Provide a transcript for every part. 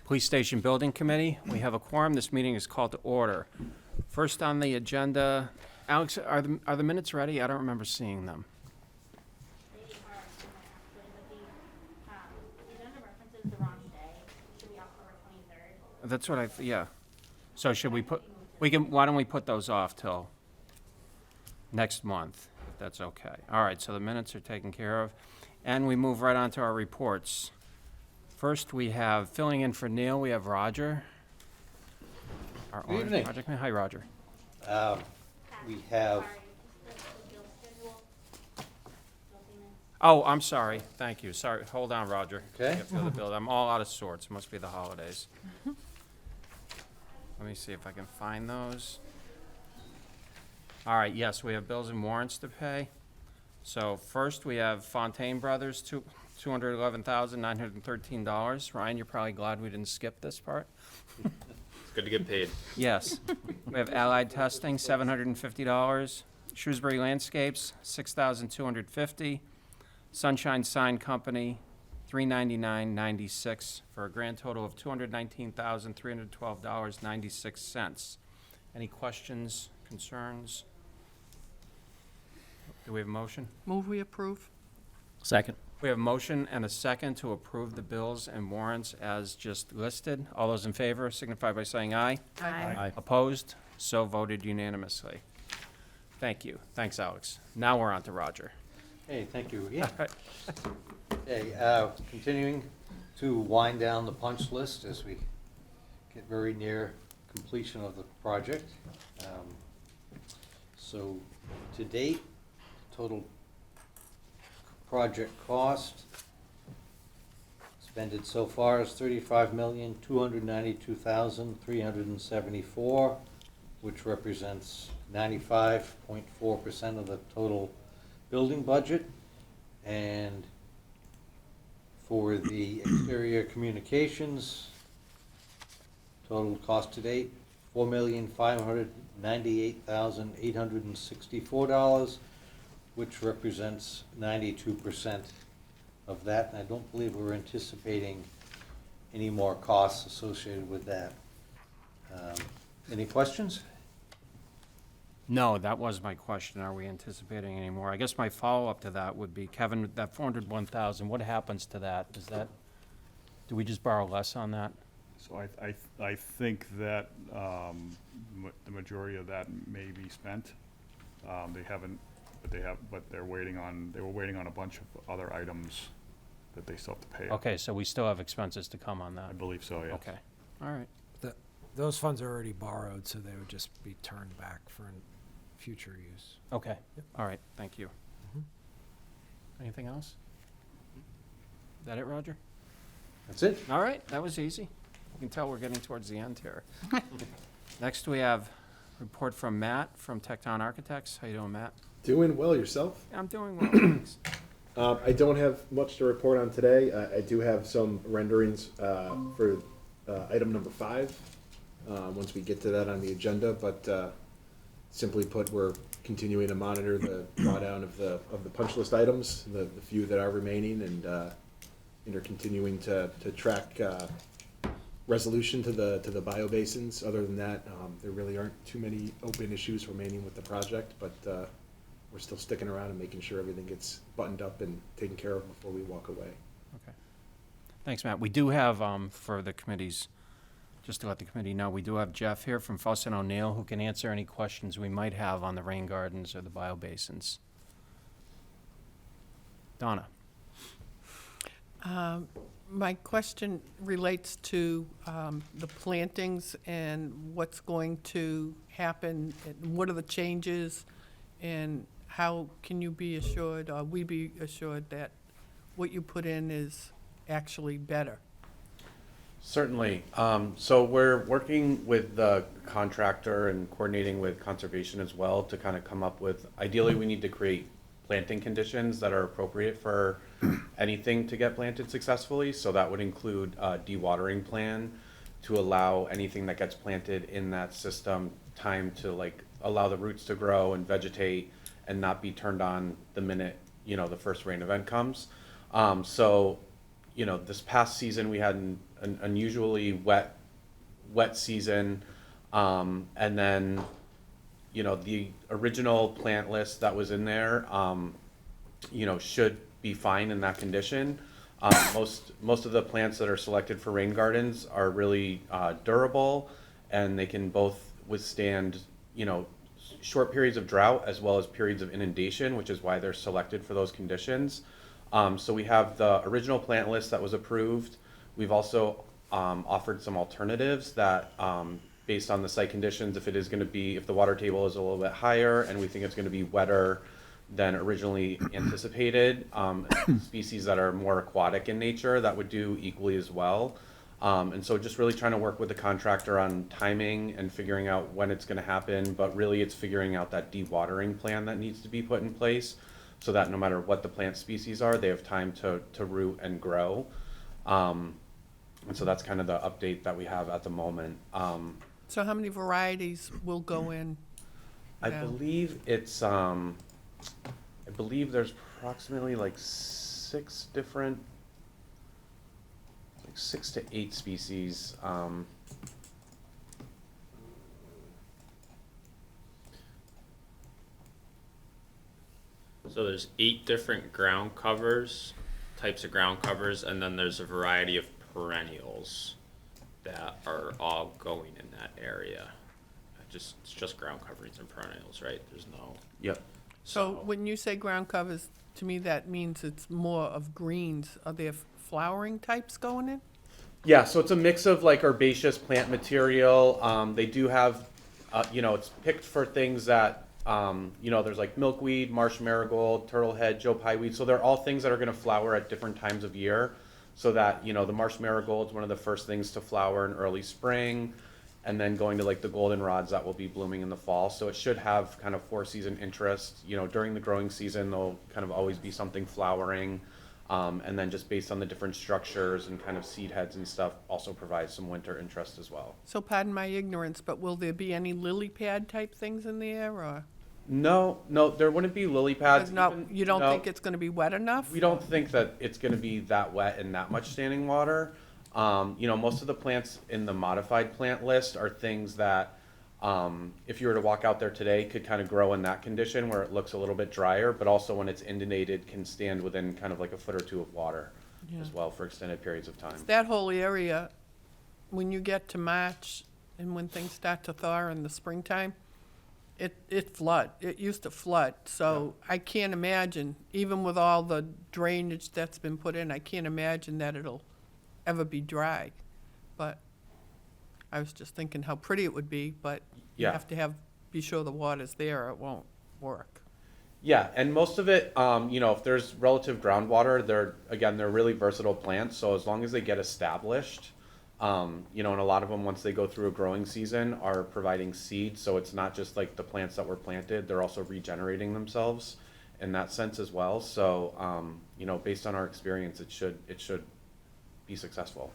Police Station Building Committee. We have a quorum. This meeting is called to order. First on the agenda, Alex, are the minutes ready? I don't remember seeing them. They are actually, but the agenda references the wrong day. It should be October 23rd. That's what yeah. So should we why don't we put those off till next month, if that's okay. All right, so the minutes are taken care of. And we move right on to our reports. First, we have, filling in for Neil, we have Roger. Our Good owner, evening. project man. Hi, Roger. We have, Sorry, just the bill schedule. Bill payments. Oh, I'm sorry. Thank you. Sorry. Hold on, Roger. Okay. I have to go to the bill. I'm all out of sorts. It must be the holidays. Let me see if I can find those. All right, yes, we have bills and warrants to pay. So first, we have Fontaine Brothers, $211,913. Ryan, you're probably glad we didn't skip this part. It's good to get paid. Yes. We have Allied Testing, $750. Shrewsbury Landscapes, $6,250. Sunshine Sign Company, $399.96, for a grand total of $219,312.96. Any questions, concerns? Do we have a motion? Move we approve? Second. We have a motion and a second to approve the bills and warrants as just listed. All those in favor signify by saying aye. Aye. Opposed? So voted unanimously. Thank you. Thanks, Alex. Now we're on to Roger. hey, thank you again. Okay, continuing to wind down the punch list as we get very near completion of the project. So, to date, total project cost expended so far is $35,292,374, which represents 95.4% of the total building budget. And for the exterior communications, total cost to date, $4,598,864, which represents 92% of that. And I don't believe we're anticipating any more costs associated with that. Any questions? No, that was my question. Are we anticipating any more? I guess my follow-up to that would be, Kevin, that 401,000, what happens to that? Do we just borrow less on that? So I think that the majority of that may be spent. They haven't, but they were waiting on a bunch of other items that they still have to pay. Okay, so we still have expenses to come on I that? believe so, yes. Okay, all right. Those funds are already borrowed, so they would just be turned back for future use. Okay, Yep. all right, thank you. Mhm. Anything else? Is that it, Roger? That's it? All right, that was easy. You can tell we're getting towards the end here. Next, we have report from Matt from Tecton Architects. How you doing, Matt? Doing well yourself. I'm doing well, thanks. I don't have much to report on today. I do have some renderings for item number 5 once we get to that on the agenda. But simply put, we're continuing to monitor the drawdown of the punch list items, the few that are remaining, and are continuing to track resolution to the biobasins. Other than that, there really aren't too many open issues remaining with the project, but we're still sticking around and making sure everything gets buttoned up and taken care of before we walk away. Okay. Thanks, Matt. We do have, for the committees, just to let the committee know, we do have Jeff here from Fuss and O'Neill who can answer any questions we might have on the rain gardens or the biobasins. Donna? My question relates to the plantings and what's going to happen, and what are the changes, and how can you be assured, or we be assured, that what you put in is actually better? Certainly. So we're working with the contractor and coordinating with conservation as well to kind of come up with, ideally, we need to create planting conditions that are appropriate for anything to get planted successfully. So that would include a dewatering plan to allow anything that gets planted in that system time to allow the roots to grow and vegetate and not be turned on the minute, the first rain event comes. So, this past season we had an unusually wet season. And then, you know, the original plant list that was in there, you know, should be fine in that condition. Most of the plants that are selected for rain gardens are really durable, and they can both withstand, you know, short periods of drought as well as periods of inundation, which is why they're selected for those conditions. So we have the original plant list that was approved. We've also offered some alternatives that, based on the site conditions, if the water table is a little bit higher and we think it's going to be wetter than originally anticipated, species that are more aquatic in nature that would do equally as well. And so just really trying to work with the contractor on timing and figuring out when it's going to happen, but really it's figuring out that dewatering plan that needs to be put in place so that no matter what the plant species are, they have time to root and grow. And so that's kind of the update that we have at the moment. So how many varieties will go in? I Yeah. believe it's, I believe there's approximately like 6 to 8 species. So there's 8 different ground covers, types of ground covers, and then there's a variety of perennials that are all going in that area. It's just ground coverings and perennials, right? There's no. Yep. So when you say ground covers, to me that means it's more of greens. Are there flowering types going in? Yeah, so it's a mix of like herbaceous plant material. They do have, you know, it's picked for things that, you know, there's like milkweed, marsh marigold, turtlehead, Joe Pye weed. So they're all things that are going to flower at different times of year. So that, you know, the marsh marigold is one of the first things to flower in early spring, and then going to like the goldenrods that will be blooming in the fall. So it should have kind of 4-season interest. You know, during the growing season, there'll kind of always be something flowering. And then just based on the different structures and kind of seed heads and stuff, also provides some winter interest as well. So pardon my ignorance, but will there be any lily pad type things in there, or? No, there wouldn't be lily pads. Because not, even- you don't no. think it's gonna be wet enough? We don't think that it's going to be that wet and that much standing water. You know, most of the plants in the modified plant list are things that, if you were to walk out there today, could kind of grow in that condition where it looks a little bit drier, but also when it's inundated can stand within kind of like a foot or 2 of water as well for extended periods of time. That whole area, when you get to March and when things start to thaw in the springtime, it flood. It used to flood, so I can't imagine, even with all the drainage that's been put in, I can't imagine that it'll ever be dry. But I was just thinking how pretty it would be, but you Yeah. have to be sure the water's there or it won't work. Yeah, and most of it, you know, if there's relative groundwater, they're really versatile plants. So as long as they get established, you know, and a lot of them, once they go through a growing season, are providing seed. So it's not just like the plants that were planted; they're also regenerating themselves in that sense as well. So, you know, based on our experience, it should be successful.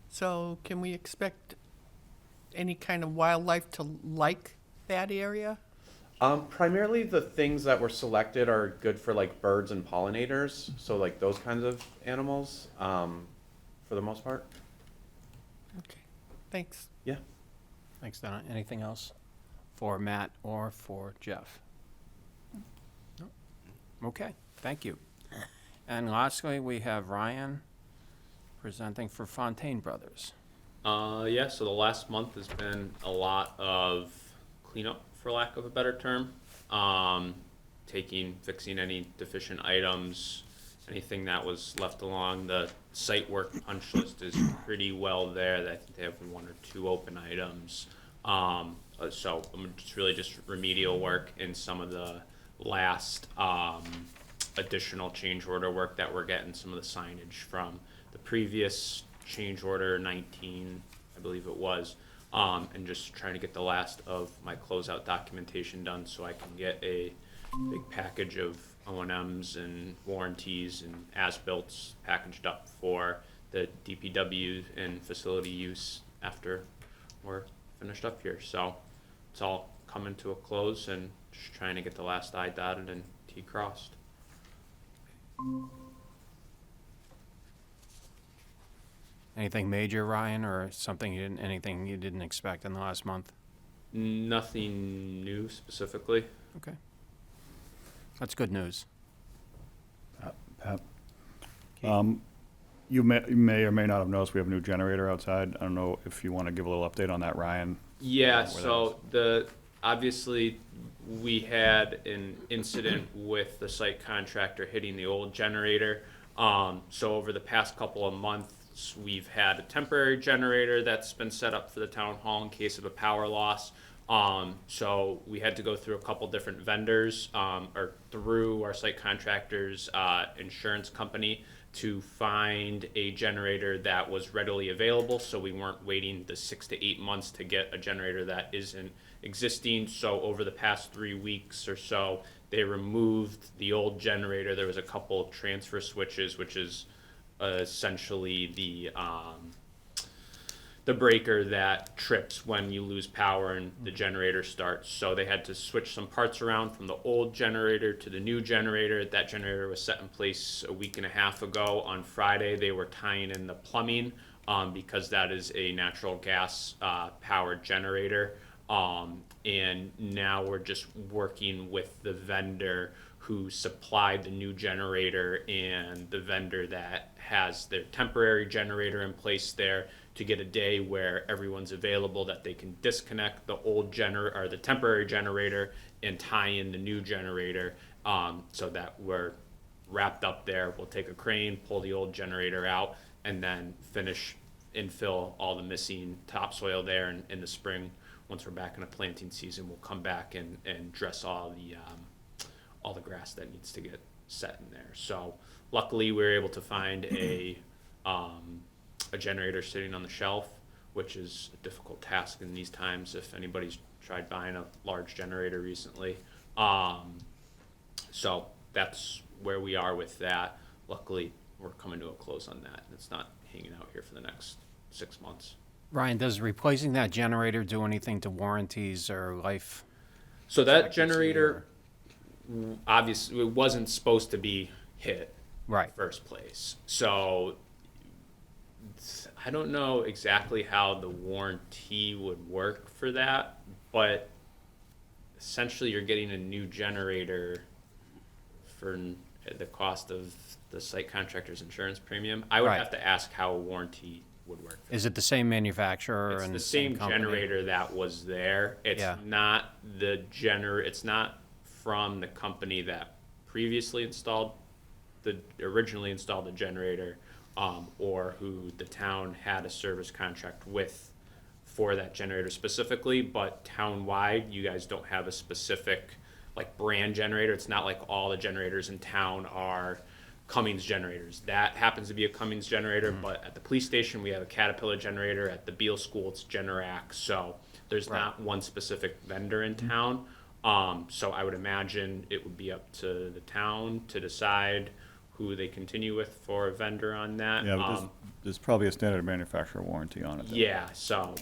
So can we expect any kind of wildlife to like that area? Primarily the things that were selected are good for like birds and pollinators, so like those kinds of animals, for the most part. Okay, thanks. Yeah. Thanks, Donna. Anything else for Matt or for Jeff? No? Okay, thank you. And lastly, we have Ryan presenting for Fontaine Brothers. Yeah, so the last month has been a lot of cleanup, for lack of a better term. Fixing any deficient items, anything that was left along the site work punch list is pretty well there. I think they have 1 or 2 open items. So it's really just remedial work in some of the last additional change order work that we're getting, some of the signage from the previous change order 19, I believe it was, and just trying to get the last of my closeout documentation done so I can get a big package of O&Ms and warranties and as-built packaged up for the DPW and facility use after we're finished up here. So it's all coming to a close and just trying to get the last I dotted and T crossed. Anything major, Ryan, or anything you didn't expect in the last month? Nothing new specifically. Okay. That's good news. Pat? You may or may not have noticed we have a new generator outside. I don't know if you want to give a little update on that, Ryan. Yeah, Where so obviously, we had an incident with the site contractor hitting the old generator. So over the past couple of months, we've had a temporary generator that's been set up for the town hall in case of a power loss. So we had to go through a couple different vendors, or through our site contractor's insurance company to find a generator that was readily available, so we weren't waiting the 6 to 8 months to get a generator that isn't existing. So over the past 3 weeks or so, they removed the old generator. There was a couple transfer switches, which is essentially the breaker that trips when you lose power and the generator starts. So they had to switch some parts around from the old generator to the new generator. That generator was set in place a week and a half ago. On Friday, they were tying in the plumbing because that is a natural gas powered generator. And now we're just working with the vendor who supplied the new generator and the vendor that has their temporary generator in place there to get a day where everyone's available, that they can disconnect the old or the temporary generator and tie in the new generator, so that we're wrapped up there. We'll take a crane, pull the old generator out, and then infill all the missing topsoil there. And in the spring, once we're back in a planting season, we'll come back and dress all the grass that needs to get set in there. So luckily, we were able to find a generator sitting on the shelf, which is a difficult task in these times if anybody's tried buying a large generator recently. So that's where we are with that. Luckily, we're coming to a close on that. It's not hanging out here for the next 6 months. Ryan, does replacing that generator do anything to warranties or life? So that expectancy generator, obviously, it wasn't supposed to be hit Right. first place. So I don't know exactly how the warranty would work for that, but essentially you're getting a new generator for the cost of the site contractor's insurance premium. I would Right. have to ask how a warranty would work. Is it the same manufacturer It's and the same company? generator that was there. It's Yeah. not it's not from the company that previously originally installed the generator, or who the town had a service contract with for that generator specifically. But town-wide, you guys don't have a specific like brand generator. It's not like all the generators in town are Cummins generators. That happens to be a Cummins generator, but at the police station, we have a Caterpillar generator. At the Beal School, it's Generac. So there's Right. not one specific vendor in town. So I would imagine it would be up to the town to decide who they continue with for a vendor on that. Yeah, but there's probably a standard manufacturer warranty on it. Yeah, so,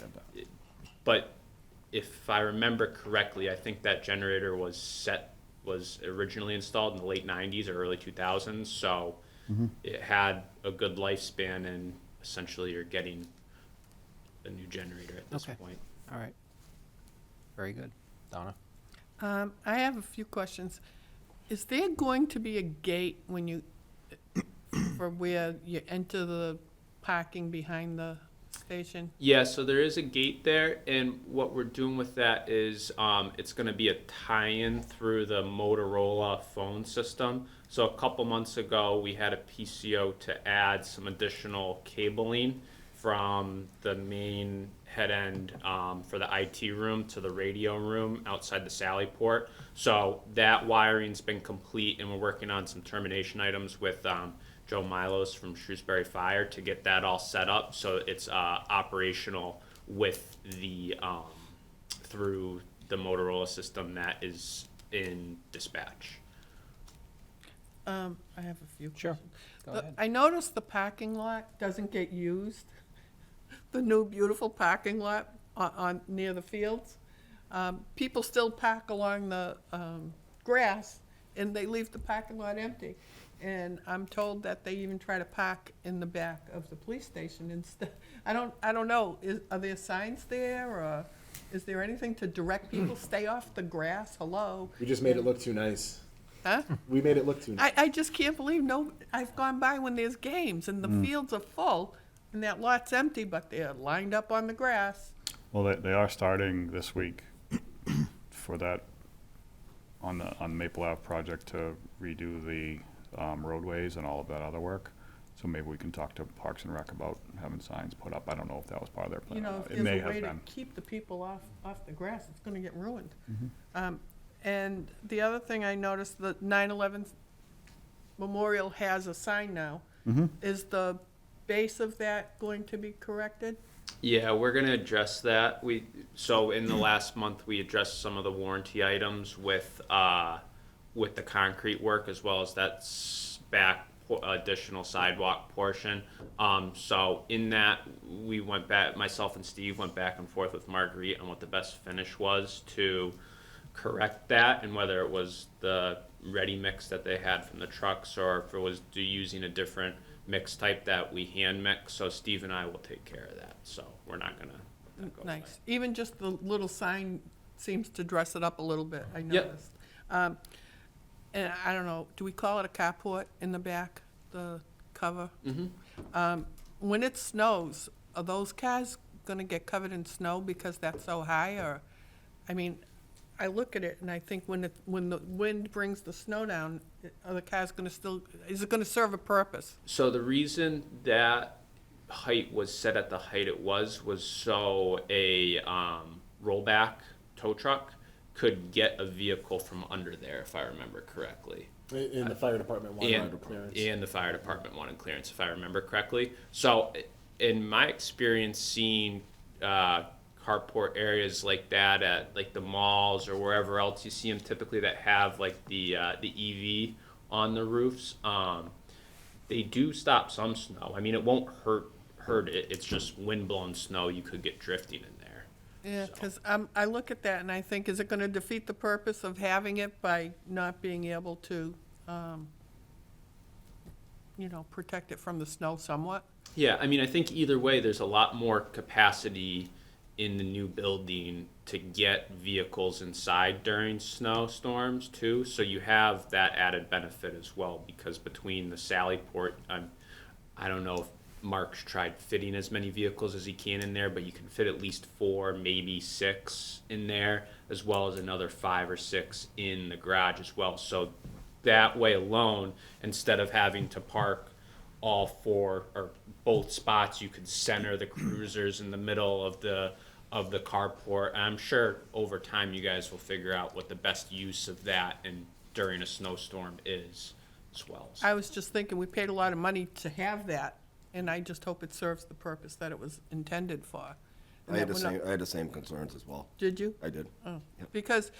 but if I remember correctly, I think that generator was originally installed in the late 90s or early 2000s, so it had a good lifespan, and essentially you're getting a new generator at this Okay. point. All right. Very good. Donna? I have a few questions. Is there going to be a gate when you, for where you enter the parking behind the station? Yeah, so there is a gate there, and what we're doing with that is it's going to be a tie-in through the Motorola phone system. So a couple months ago, we had a PCO to add some additional cabling from the main head end for the IT room to the radio room outside the Sally port. So that wiring's been complete, and we're working on some termination items with Joe Milos from Shrewsbury Fire to get that all set up so it's operational with the through the Motorola system that is in dispatch. I have a few Sure. questions. Go The- ahead. I noticed the parking lot doesn't get used, the new beautiful parking lot on near the fields. People still park along the grass, and they leave the parking lot empty. And I'm told that they even try to park in the back of the police station instead. I don't know, are there signs there, or is there anything to direct people, stay off the grass, hello? We just made it look too nice. Huh? We made it look too nice. I just can't believe, I've gone by when there's games and the fields are full and that lot's empty, but they're lined up on the grass. Well, they are starting this week for that, on the Maple Ave project to redo the roadways and all of that other work. So maybe we can talk to Parks and Rec about having signs put up. I don't know if that was part of their You plan or know, not. if It may there's a have way to been. keep the people off the grass, it's gonna get ruined. And the other thing I noticed, the 9/11 Memorial has a sign now. Is the base of that going to be corrected? Yeah, we're gonna address that. So in the last month, we addressed some of the warranty items with the concrete work, as well as that back additional sidewalk portion. So in that, we went back, myself and Steve went back and forth with Marguerite on what the best finish was to correct that, and whether it was the ready mix that they had from the trucks, or if it was using a different mix type that we hand mix. So Steve and I will take care of that. So we're not gonna let that go away. Nice. Even just the little sign seems to dress it up a little bit, I Yep. noticed. And I don't know, do we call it a carport in the back, the cover? When it snows, are those cars gonna get covered in snow because that's so high, or, I mean, I look at it and I think when the wind brings the snow down, are the cars gonna is it gonna serve a purpose? So the reason that height was set at the height it was so a rollback tow truck could get a vehicle from under there, if I remember correctly. In the fire department wanted clearance. And the fire department wanted clearance, if I remember correctly. So in my experience, seeing carport areas like that at like the malls or wherever else you see them typically that have like the EV on the roofs, they do stop some snow. I mean, it won't hurt it. It's just wind-blown snow. You could get drifting in there. Yeah, So- because I look at that and I think, is it gonna defeat the purpose of having it by not being able to, protect it from the snow somewhat? Yeah, I mean, I think either way, there's a lot more capacity in the new building to get vehicles inside during snowstorms too. So you have that added benefit as well, because between the Sally Port, I don't know if Mark's tried fitting as many vehicles as he can in there, but you can fit at least 4, maybe 6 in there, as well as another 5 or 6 in the garage as well. So that way alone, instead of having to park all 4 or both spots, you could center the cruisers in the middle of the carport. And I'm sure over time you guys will figure out what the best use of that and during a snowstorm is as well. I was just thinking, we paid a lot of money to have that, and I just hope it serves the purpose that it was intended for. And I had that we're not- I had the same concerns as well. Did you? I did. Oh, because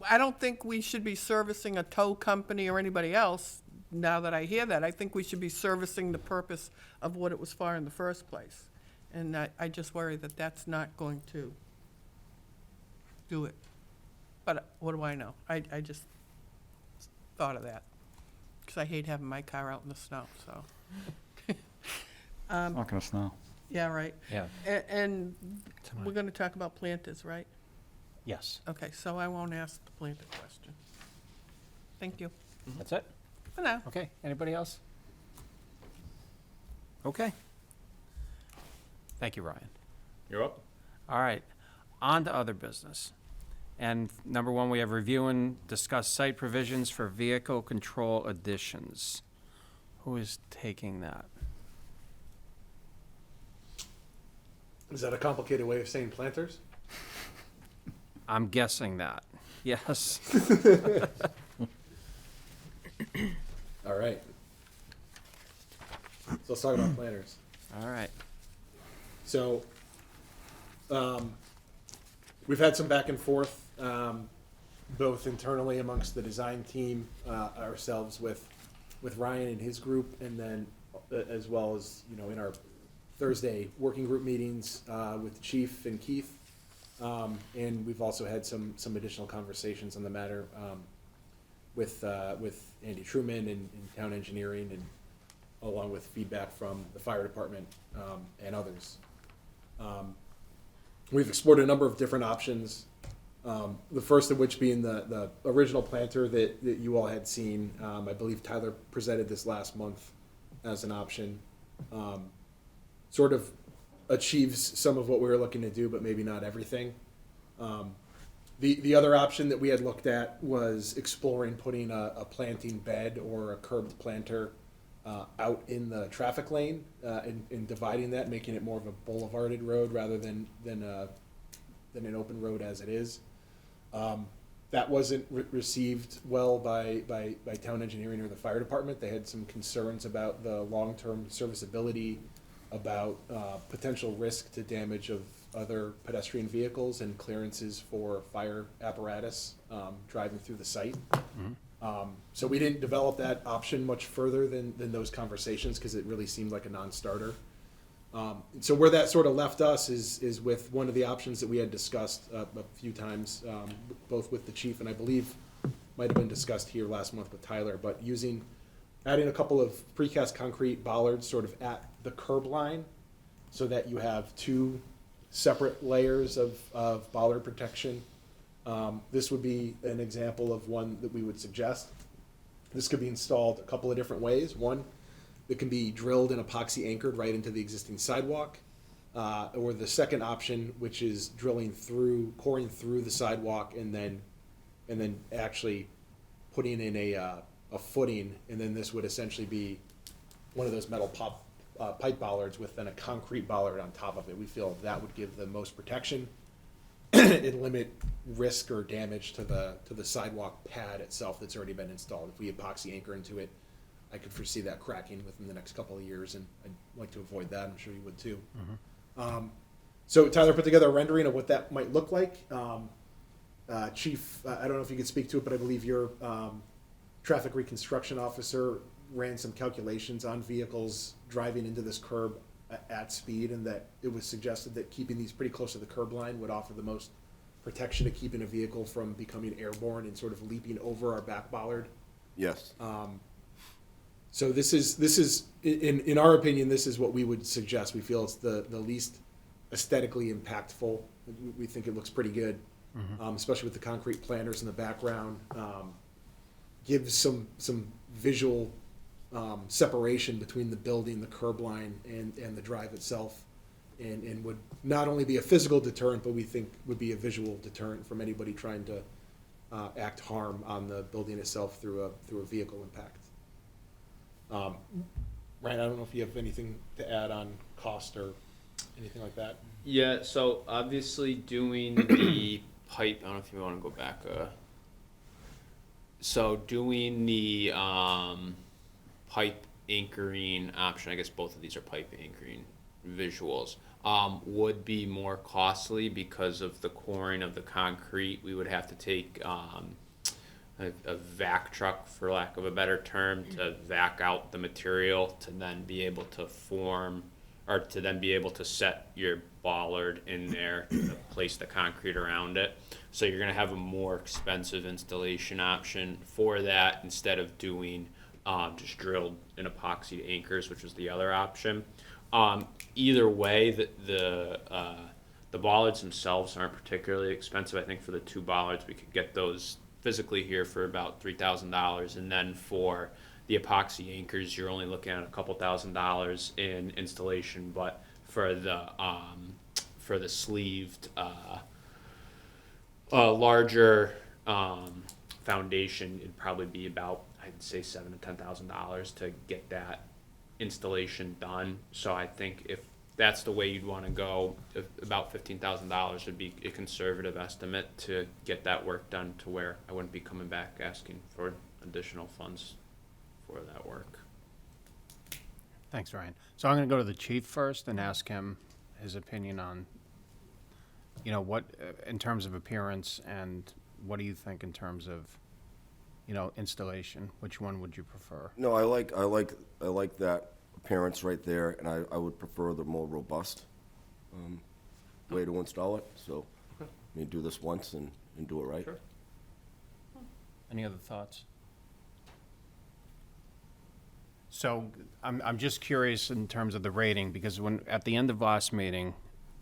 I don't think we should be servicing a tow company or anybody else, now that I hear that. I think we should be servicing the purpose of what it was for in the first place. And I just worry that that's not going to do it. But what do I know? I just thought of that, because I hate having my car out in the snow, so. Not gonna snow. Yeah, right. Yeah. And Tonight. we're gonna talk about planters, right? Yes. Okay, so I won't ask the planter question. Thank you. That's it? For now. Okay, anybody else? Okay. Thank you, Ryan. You're up. All right, on to other business. And number 1, we have review and discuss site provisions for vehicle control additions. Who is taking that? Is that a complicated way of saying planters? I'm guessing that. Yes. All right. So let's talk about planters. All right. So, we've had some back and forth, both internally amongst the design team, ourselves with Ryan and his group, and then as well as, in our Thursday working group meetings, with the chief and Keith. And we've also had some additional conversations on the matter. with Andy Truman and town engineering, and along with feedback from the fire department and others. We've explored a number of different options. The first of which being the original planter that you all had seen. I believe Tyler presented this last month as an option. Sort of achieves some of what we were looking to do, but maybe not everything. The other option that we had looked at was exploring putting a planting bed or a curbed planter out in the traffic lane and dividing that, making it more of a boulevarded road rather than an open road as it is. That wasn't received well by town engineering or the fire department. They had some concerns about the long-term serviceability, about potential risk to damage of other pedestrian vehicles and clearances for fire apparatus driving through the site. So we didn't develop that option much further than those conversations because it really seemed like a non-starter. So where that sort of left us is with one of the options that we had discussed a few times, both with the chief and I believe might have been discussed here last month with Tyler, but adding a couple of precast concrete bollards sort of at the curb line so that you have two separate layers of bollard protection. This would be an example of one that we would suggest. This could be installed a couple of different ways. One, that can be drilled and epoxy anchored right into the existing sidewalk. Or the second option, which is coring through the sidewalk and then actually putting in a footing, and then this would essentially be one of those metal pipe bollards with then a concrete bollard on top of it. We feel that would give the most protection and limit risk or damage to the sidewalk pad itself that's already been installed. If we epoxy anchor into it, I could foresee that cracking within the next couple of years, and I'd like to avoid that. I'm sure you would too. So Tyler put together a rendering of what that might look like. Chief, I don't know if you could speak to it, but I believe your traffic reconstruction officer ran some calculations on vehicles driving into this curb at speed, and that it was suggested that keeping these pretty close to the curb line would offer the most protection to keeping a vehicle from becoming airborne and sort of leaping over our back bollard. Yes. So this is in our opinion, this is what we would suggest. We feel it's the least aesthetically impactful. We think it looks pretty good, especially with the concrete planters in the background. Gives some visual separation between the building, the curb line, and the drive itself, and would not only be a physical deterrent, but we think would be a visual deterrent from anybody trying to act harm on the building itself through a vehicle impact. Ryan, I don't know if you have anything to add on cost or anything like that. Yeah, so obviously doing the pipe, I don't know if you want to go back. So doing the pipe anchoring option, I guess both of these are pipe anchoring visuals, would be more costly because of the coring of the concrete. We would have to take a vac truck, for lack of a better term, to vac out the material to then be able to set your bollard in there to place the concrete around it. So you're going to have a more expensive installation option for that instead of doing just drilled and epoxy anchors, which was the other option. Either way, the bollards themselves aren't particularly expensive. I think for the two bollards, we could get those physically here for about $3,000, and then for the epoxy anchors, you're only looking at a couple $1,000s in installation. But for the sleeved larger foundation, it'd probably be about, I'd say, $7,000 to $10,000 to get that installation done. So I think if that's the way you'd want to go, about $15,000 would be a conservative estimate to get that work done, to where I wouldn't be coming back asking for additional funds for that work. Thanks, Ryan. So I'm going to go to the chief first and ask him his opinion on, what, in terms of appearance, and what do you think in terms of, installation? Which one would you prefer? No, I like that appearance right there, and I would prefer the more robust way to install it. So, do this once and do it right. Sure. Any other thoughts? So I'm just curious in terms of the rating, because when, at the end of last meeting,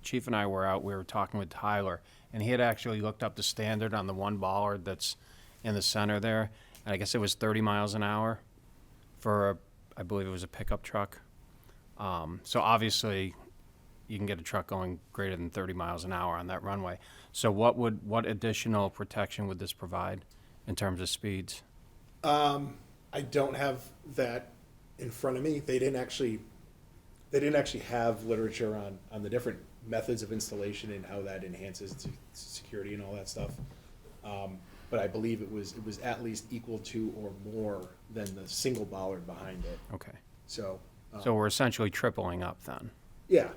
Chief and I were out, we were talking with Tyler, and he had actually looked up the standard on the one bollard that's in the center there, and I guess it was 30 miles an hour for, I believe it was a pickup truck. So obviously, you can get a truck going greater than 30 miles an hour on that runway. So what additional protection would this provide in terms of speeds? I don't have that in front of me. They didn't actually have literature on the different methods of installation and how that enhances to security and all that stuff. But I believe it was at least equal to or more than the single bollard behind it. Okay. So, So we're essentially tripling up then. yeah,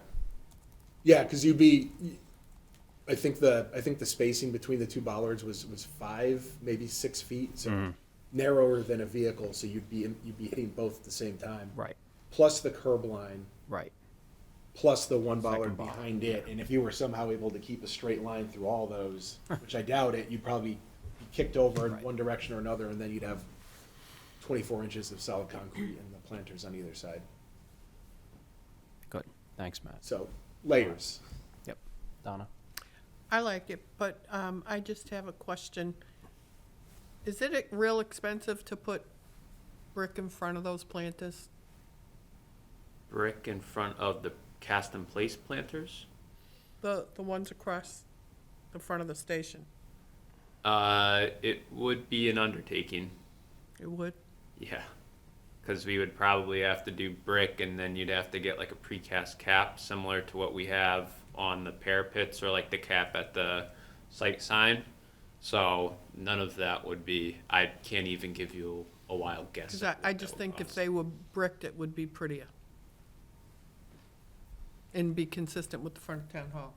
because I think the spacing between the two bollards was 5, maybe 6 feet, so narrower than a vehicle. So you'd be hitting both at the same time. Right, Plus the curb line, right. plus the one bollard Second bollard, behind it. And if you were somehow able to keep a straight line through all those, which I doubt it, you'd probably be kicked over in Right. one direction or another, and then you'd have 24 inches of solid concrete and the planters on either side. Good. Thanks, Matt. So layers. Yep. Donna? I like it, but I just have a question. Is it real expensive to put brick in front of those planters? Brick in front of the cast in place planters? The ones across the front of the station? It would be an undertaking. It would? Yeah. Because we would probably have to do brick, and then you'd have to get like a precast cap similar to what we have on the parapets or like the cap at the site sign. So none of that would be, I can't even give you a wild guess. Because at I what just that would think if cost. they were bricked, it would be prettier. And be consistent with the front of town hall.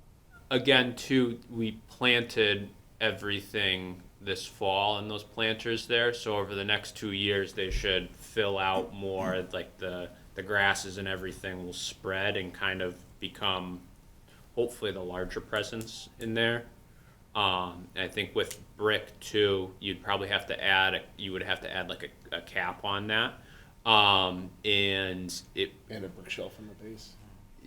Again, too, we planted everything this fall in those planters there, so over the next 2 years they should fill out more, like the grasses and everything will spread and kind of become hopefully the larger presence in there. And I think with brick too, you'd probably have to add like a cap on that. And it And a brick shelf on the base.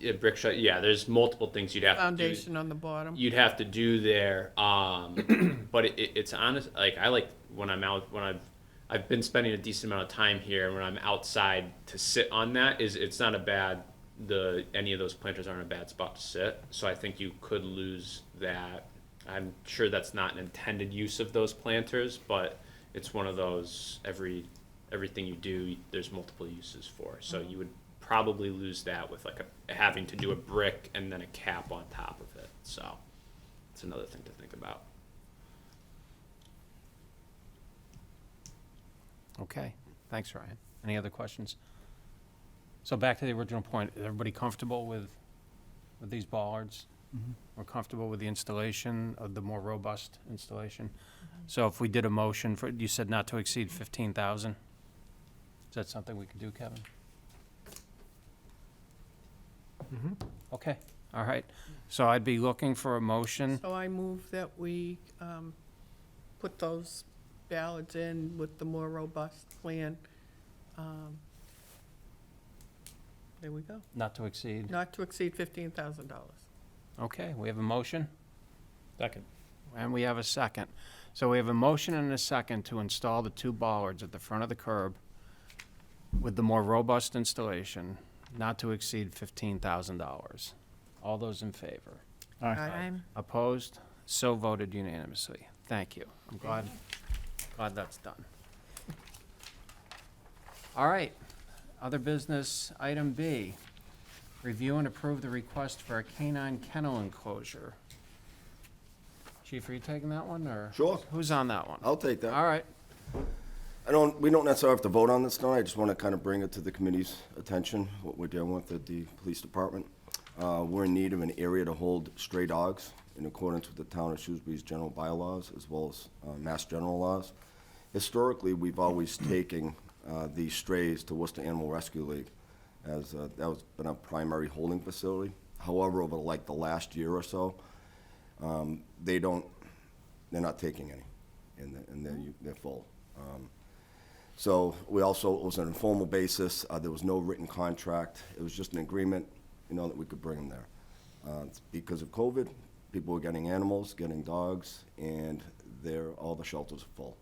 a brick shot, yeah, there's multiple things you'd have to do. Foundation on the bottom. You'd have to do there. But it's honest. Like I like when I'm out, when I've been spending a decent amount of time here, and when I'm outside to sit on that, it's not a bad. Any of those planters aren't a bad spot to sit. So I think you could lose that. I'm sure that's not an intended use of those planters, but it's one of those everything you do, there's multiple uses for. So you would probably lose that with like having to do a brick and then a cap on top of it. So it's another thing to think about. Okay. Thanks, Ryan. Any other questions? So back to the original point, is everybody comfortable with these bollards? We're comfortable with the installation of the more robust installation? So if we did a motion for, you said not to exceed 15,000? Is that something we could do, Kevin? Okay, all right. So I'd be looking for a motion. So I move that we put those ballards in with the more robust plan. There we go. Not to exceed. Not to exceed $15,000. Okay, we have a motion, Second. and we have a second. So we have a motion and a second to install the two bollards at the front of the curb with the more robust installation, not to exceed $15,000. All those in favor? Aye. Opposed? So voted unanimously. Thank you. I'm glad that's done. All right, other business, item B. Review and approve the request for a canine kennel enclosure. Chief, are you taking that one, or? Sure. Who's on that one? I'll take that. All right, We don't necessarily have to vote on this tonight, I just want to kind of bring it to the committee's attention, what we're dealing with at the police department. We're in need of an area to hold stray dogs in accordance with the town of Shrewsbury's general bylaws as well as mass general laws. Historically, we've always taken these strays to Worcester Animal Rescue League as that was been a primary holding facility. However, over like the last year or so, they're not taking any, and they're full. So we also, it was an informal basis. There was no written contract. It was just an agreement, that we could bring them there. Because of COVID, people were getting animals, getting dogs, and all the shelters are full.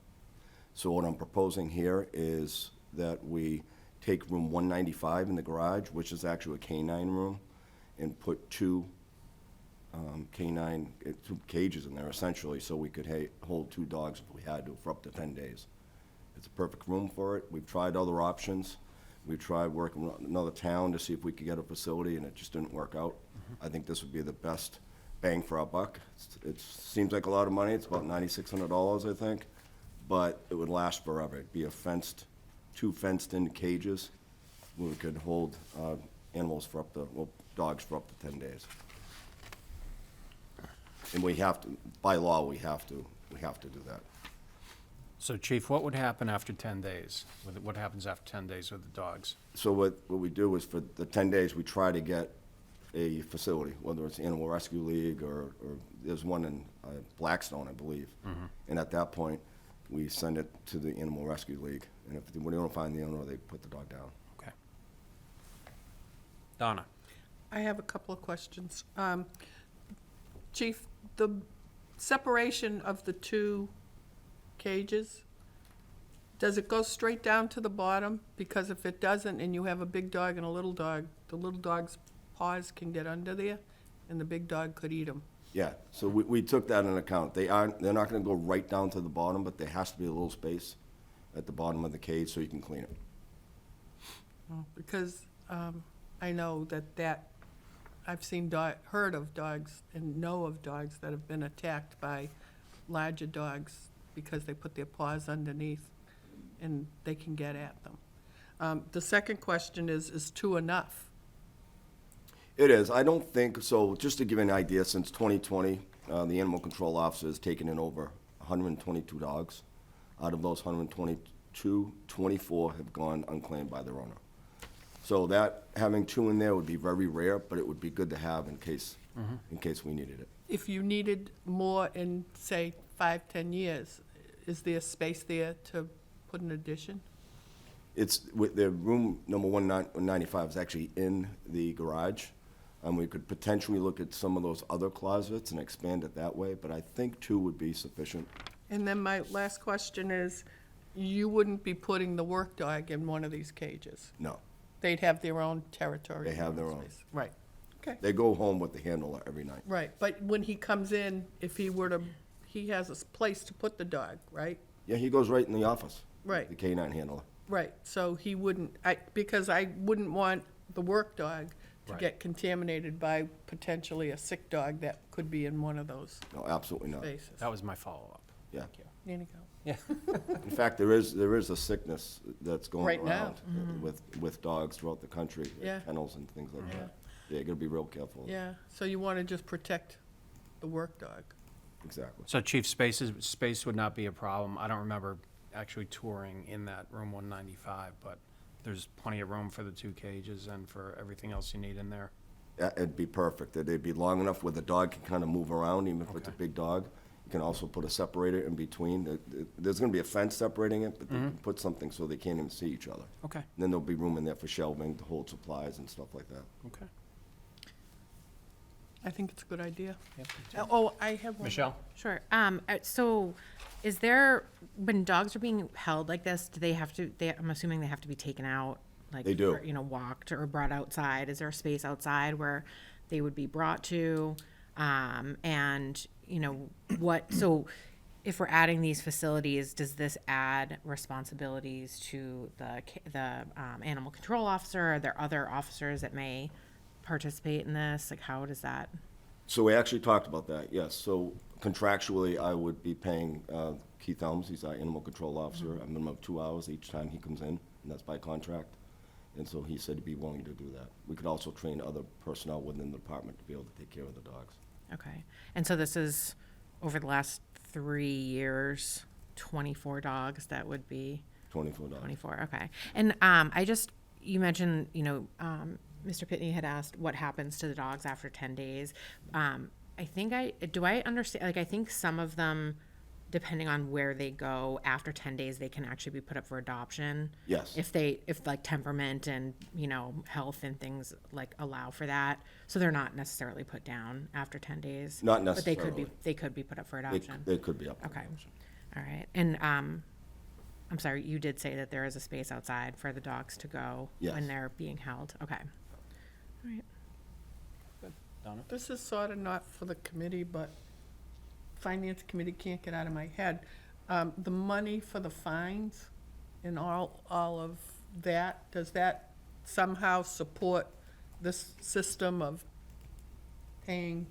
So what I'm proposing here is that we take room 195 in the garage, which is actually a canine room, and put two cages in there essentially, so we could hold 2 dogs if we had to for up to 10 days. It's a perfect room for it. We've tried other options. We've tried working with another town to see if we could get a facility, and it just didn't work out. I think this would be the best bang for our buck. It seems like a lot of money. It's about $9,600, I think, but it would last forever. It'd be 2 fenced-in cages where we could hold animals dogs for up to 10 days. And we have to, by law, we have to do that. So Chief, what would happen after 10 days? What happens after 10 days with the dogs? So what we do is for the 10 days, we try to get a facility, whether it's Animal Rescue League or there's one in Blackstone, I believe. And at that point, we send it to the Animal Rescue League. And if we don't find the owner, they put the dog down. Okay. Donna? I have a couple of questions. Chief, the separation of the 2 cages, does it go straight down to the bottom? Because if it doesn't, and you have a big dog and a little dog, the little dog's paws can get under there, and the big dog could eat them. Yeah, so we took that into account. They're not gonna go right down to the bottom, but there has to be a little space at the bottom of the cage so you can clean it. Because I know that I've heard of dogs and know of dogs that have been attacked by larger dogs because they put their paws underneath and they can get at them. The second question is 2 enough? It is. I don't think, so just to give you an idea, since 2020, the animal control officer has taken in over 122 dogs. Out of those 122, 24 have gone unclaimed by their owner. So that, having 2 in there would be very rare, but it would be good to have in case we needed it. If you needed more in, say, 5, 10 years, is there space there to put an addition? It's, with the room number 195 is actually in the garage. We could potentially look at some of those other closets and expand it that way, but I think 2 would be sufficient. And then my last question is, you wouldn't be putting the work dog in one of these cages? No. They'd have their own territory? They have their own. space. Right, okay. They go home with the handler every night. Right, but when he comes in, if he were to, he has a place to put the dog, right? Yeah, he goes right in the office. Right. The canine handler. Right, so he wouldn't, because I wouldn't want the work dog to Right. get contaminated by potentially a sick dog that could be in one of those No, absolutely not. spaces. That was my follow-up. Yeah. There you go. In fact, there is a sickness that's going Right now. around with dogs throughout the country, like Yeah. kennels and things like Yeah. that. Yeah, you gotta be real careful. Yeah, so you want to just protect the work dog. Exactly. So Chief, space would not be a problem. I don't remember actually touring in that room 195, but there's plenty of room for the 2 cages and for everything else you need in there. Yeah, it'd be perfect. It'd be long enough where the dog can kind of move around, even if it's a Okay. big dog. You can also put a separator in between. There's gonna be a fence separating it, but they can put something so they can't even see each other. Okay, And then there'll be room in there for shelving to hold supplies and stuff like that. okay. I think it's a good idea. Yep. Oh, I have one. Michelle? Sure. So is there, when dogs are being held like this, do they have to, I'm assuming they have to be taken out? Like, They do. or, walked or brought outside? Is there a space outside where they would be brought to? And, so if we're adding these facilities, does this add responsibilities to the animal control officer? Are there other officers that may participate in this? Like, how does that? So we actually talked about that, yes. So contractually, I would be paying Keith Elms, he's our animal control officer, a minimum of 2 hours each time he comes in, and that's by contract. And so he said he'd be willing to do that. We could also train other personnel within the department to be able to take care of the dogs. Okay. And so this is over the last 3 years, 24 dogs that would be $24. 24. Okay. And you mentioned, Mr. Pitney had asked what happens to the dogs after 10 days. I think I understand, like, I think some of them depending on where they go, after 10 days, they can actually be put up for adoption. Yes. If like temperament and, you know, health and things like allow for that. So they're not necessarily put down after 10 days. Not But they could necessarily. be put up for They, adoption. they could be up. Okay. All right. And, I'm sorry, you did say that there is a space outside for the dogs to go Yes. when they're being held. Okay. All right. Donna? This is sort of not for the committee, but Finance Committee can't get out of my head. The money for the fines and all of that, does that somehow support this system of paying,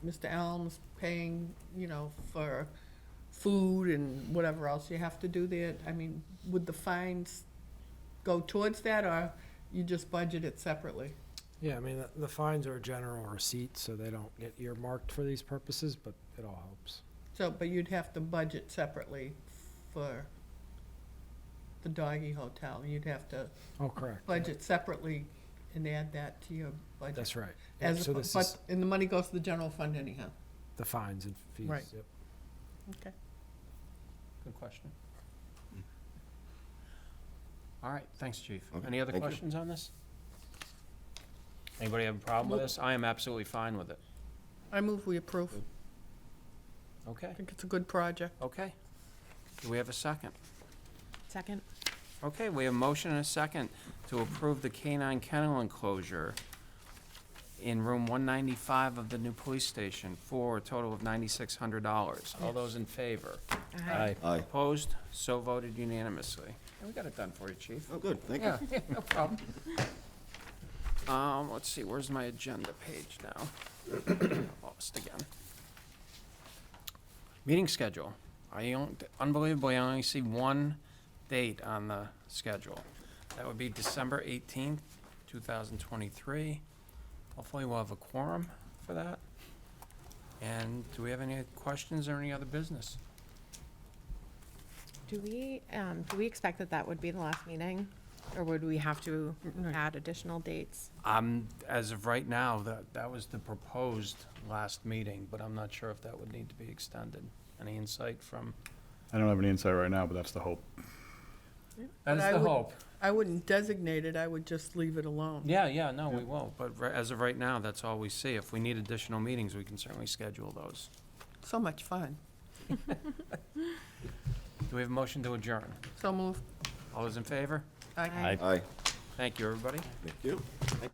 Mr. Elms paying, you know, for food and whatever else you have to do there? I mean, would the fines go towards that, or you just budget it separately? Yeah, I mean, the fines are a general receipt, so they don't get earmarked for these purposes, but it all helps. So, but you'd have to budget separately for the doggy hotel. You'd have to Oh, correct. budget separately and add that to your budget. That's right. Yeah, As, so this but, is and the money goes to the general fund anyhow. the fines and fees. Right. Yep. Okay. Good question. All right, thanks, Chief. Okay, Any other thank you. questions on this? Anybody have a problem with this? I am absolutely fine with it. I move we approve. Okay, I think it's a good project. okay. Do we have a second? Second. Okay, we have a motion and a second to approve the canine kennel enclosure in room 195 of the new police station for a total of $9,600. All those in favor? Aye. Aye. Opposed? So voted unanimously. And we got it done for you, Chief. Oh, good, thank you. Yeah, no problem. Let's see, where's my agenda page now? Lost again. Meeting schedule. Unbelievably, I only see one date on the schedule. That would be December 18th, 2023. Hopefully we'll have a quorum for that. And do we have any questions or any other business? Do we expect that would be the last meeting? Or would we have to add additional dates? As of right now, that was the proposed last meeting, but I'm not sure if that would need to be extended. Any insight from? I don't have any insight right now, but that's the hope. That is I the would- hope. I wouldn't designate it, I would just leave it alone. Yeah, no, we will, but as of right now, that's all we see. If we need additional meetings, we can certainly schedule those. So much fun. Do we have a motion to adjourn? So move. All those in favor? Aye. Aye. Thank you, everybody. Thank you.